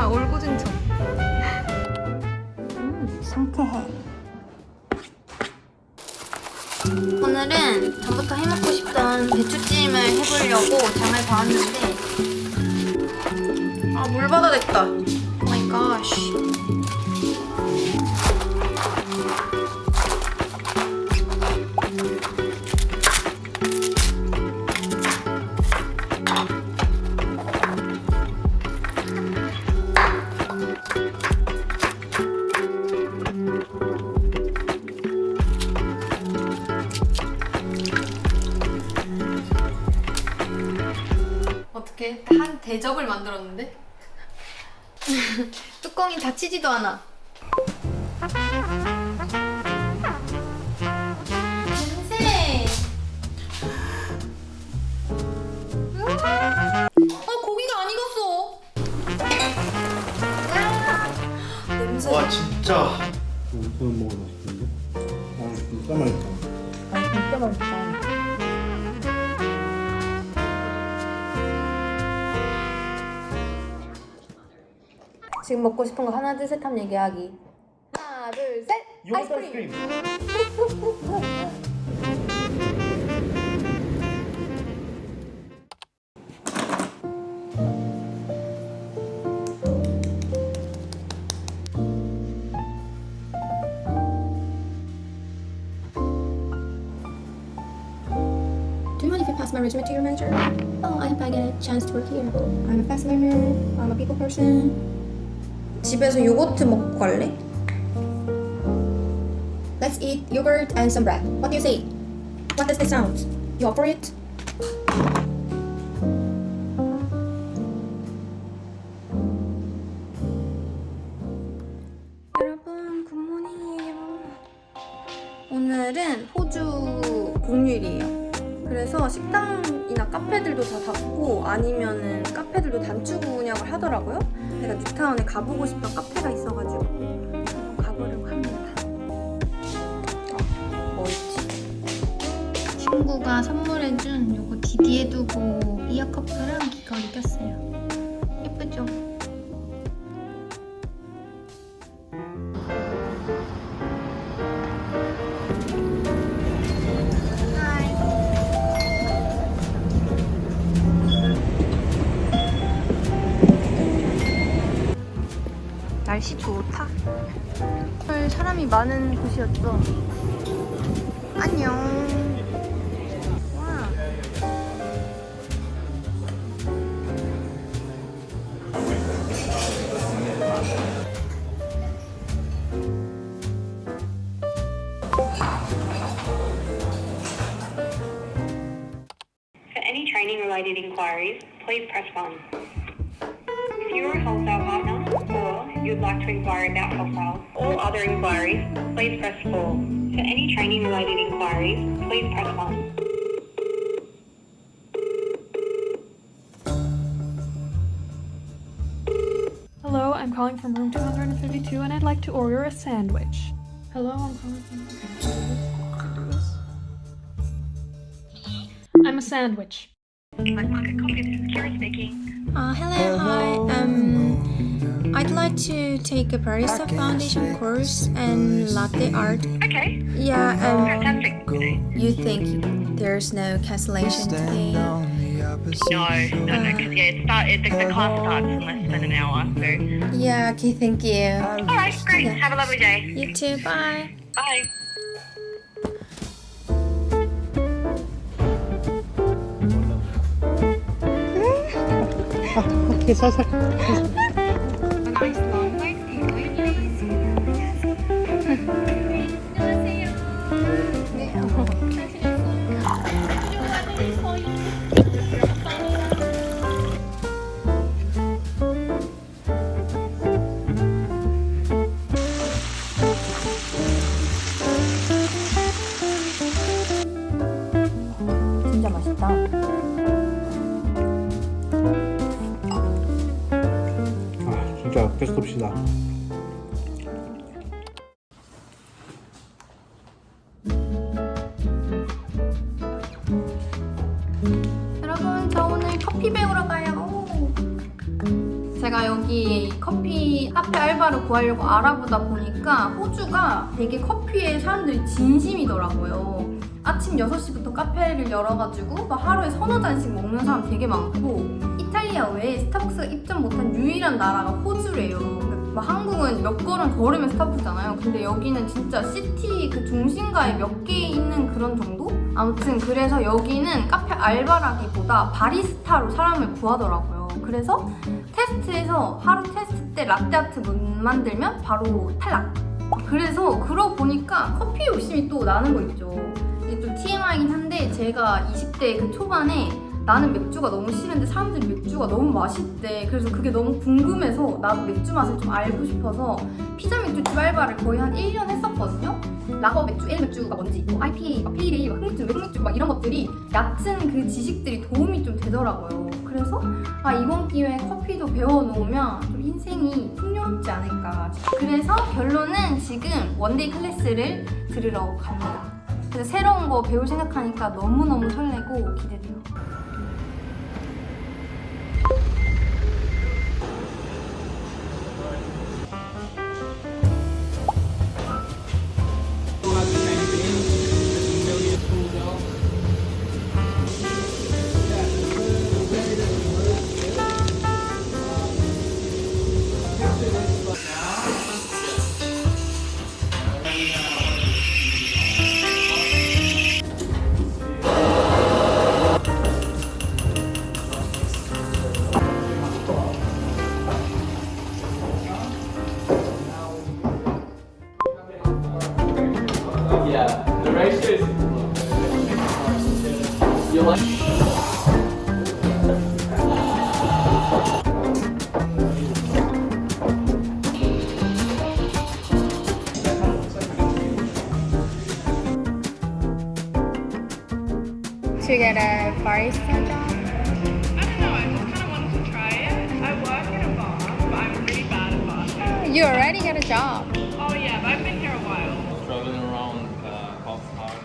뭐야, 올고증정. 상쾌해. 오늘은 전부터 해먹고 싶던 배추찜을 해보려고 장을 봐왔는데 아, 물바다 됐다. 오 마이 갓. 어떻게 한 대접을 만들었는데? 뚜껑이 닫히지도 않아. 냄새. 고기가 안 익었어. 냄새. 와 진짜 우선 먹어도 맛있는데? 아 진짜 맛있다. 진짜 맛있다. 지금 먹고 싶은 거 하나 둘 셋 하면 얘기하기. 하나 둘 셋. 요거트 아이스크림. Do you mind if I pass my resume to your manager? Oh, I hope I get a chance to work here. I'm a fast learner. I'm a people person. 집에서 요거트 먹고 갈래? Let's eat yogurt and some bread. What do you say? What does this sound? You up for it? 여러분 굿모닝이에요. 오늘은 호주 공휴일이에요. 그래서 식당이나 카페들도 다 닫고 아니면은 카페들도 단축 운영을 하더라고요. 제가 뉴타운에 가보고 싶던 카페가 있어가지고 한번 가보려고 합니다. 뭐 있지? 친구가 선물해준 요거 디디에 두고 이어 커프랑 귀걸이 꼈어요. 예쁘죠? 날씨 좋다. 헐, 사람이 많은 곳이었죠. 안녕. 와. For any training-related inquiries, please press 1. If you are a wholesale partner or you'd like to inquire about wholesale or other inquiries, please press 4. For any training-related inquiries, please press 1. Hello, I'm calling from room 232 and I'd like to order a sandwich. Hello, I'm calling from... I'm a sandwich. Black Market Coffee, this is Kira speaking. Hello, hi. I'd like to take a barista foundation course and latte art. Okay, Yeah, fantastic. you think there's no cancellation today? No, because the class starts in less than an hour, so... Yeah, okay, thank you. Alright, great. Yeah. Have a lovely day. You too, bye. Bye. 오케이 살살. 진짜 맛있다. 아 진짜 베스트옵시다. 여러분 저 오늘 커피 배우러 가요. 제가 여기 커피 카페 알바를 구하려고 알아보다 보니까 호주가 되게 커피에 사람들이 진심이더라고요. 아침 6시부터 카페를 열어가지고 막 하루에 서너 잔씩 먹는 사람 되게 많고, 이탈리아 외에 스타벅스가 입점 못한 유일한 나라가 호주래요. 막 한국은 몇 걸음 걸으면 스타벅스잖아요. 근데 여기는 진짜 시티 그 중심가에 몇 개 있는 그런 정도? 아무튼 그래서 여기는 카페 알바라기보다 바리스타로 사람을 구하더라고요. 그래서 테스트에서 하루 테스트 때 라떼아트 못 만들면 바로 탈락. 그래서 그러고 보니까 커피 욕심이 또 나는 거 있죠. 이게 좀 TMI이긴 한데, 제가 20대 그 초반에 나는 맥주가 너무 싫은데 사람들이 맥주가 너무 맛있대. 그래서 그게 너무 궁금해서 나도 맥주 맛을 좀 알고 싶어서 피자 맥주집 알바를 거의 한 1년 했었거든요. 라거 맥주, L 맥주가 뭔지, 뭐 IPA, 막 페일에일, 막 흑맥주, 흑맥주 막 이런 것들이 얕은 그 지식들이 도움이 좀 되더라고요. 그래서 이번 기회에 커피도 배워놓으면 좀 인생이 풍요롭지 않을까. 그래서 결론은 지금 원데이 클래스를 들으러 갑니다. 그래서 새로운 거 배울 생각하니까 너무너무 설레고 기대돼요. Yeah, the ratio is. You like? To get a barista job? I don't know, I just kind of wanted to try it. I work in a bar, but I'm really bad at bartending. You already got a job. Oh yeah, but I've been here a while. Traveling around Coffs Harbor.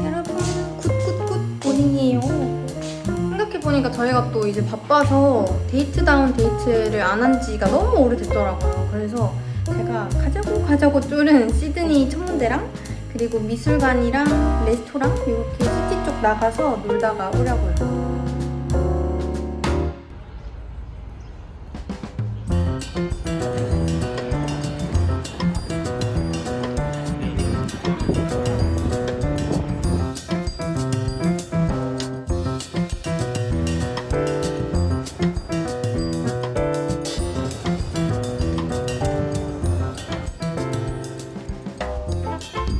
여러분, 굿굿굿 모닝이에요. 생각해보니까 저희가 또 이제 바빠서 데이트다운 데이트를 안 한 지가 너무 오래됐더라고요. 그래서 제가 가자고 쫄은 시드니 천문대랑 그리고 미술관이랑 레스토랑 이렇게 시티 쪽 나가서 놀다가 오려고요.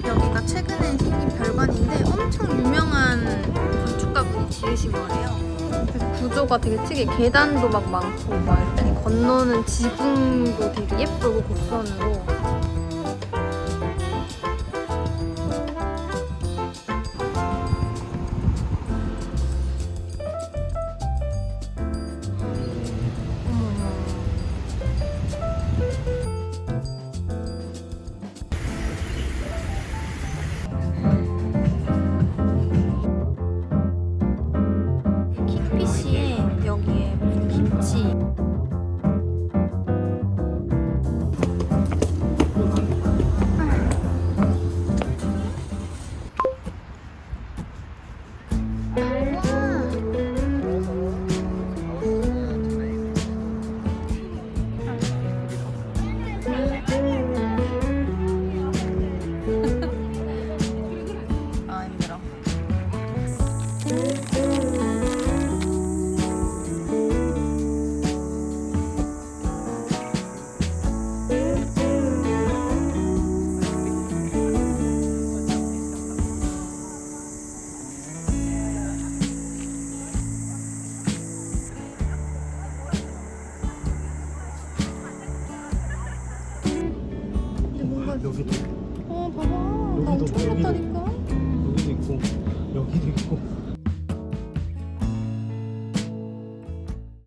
여기가 최근에 생긴 별관인데 엄청 유명한 건축가분이 지으신 거래요. 그래서 구조가 되게 특이해. 계단도 막 많고 막 이렇게 건너는 지붕도 되게 예쁘고 곡선으로. 킹피쉬에 여기에 김치. 힘들어. 여기도 봐봐. 나 여기도, 엄청 여기도. 올랐다니까.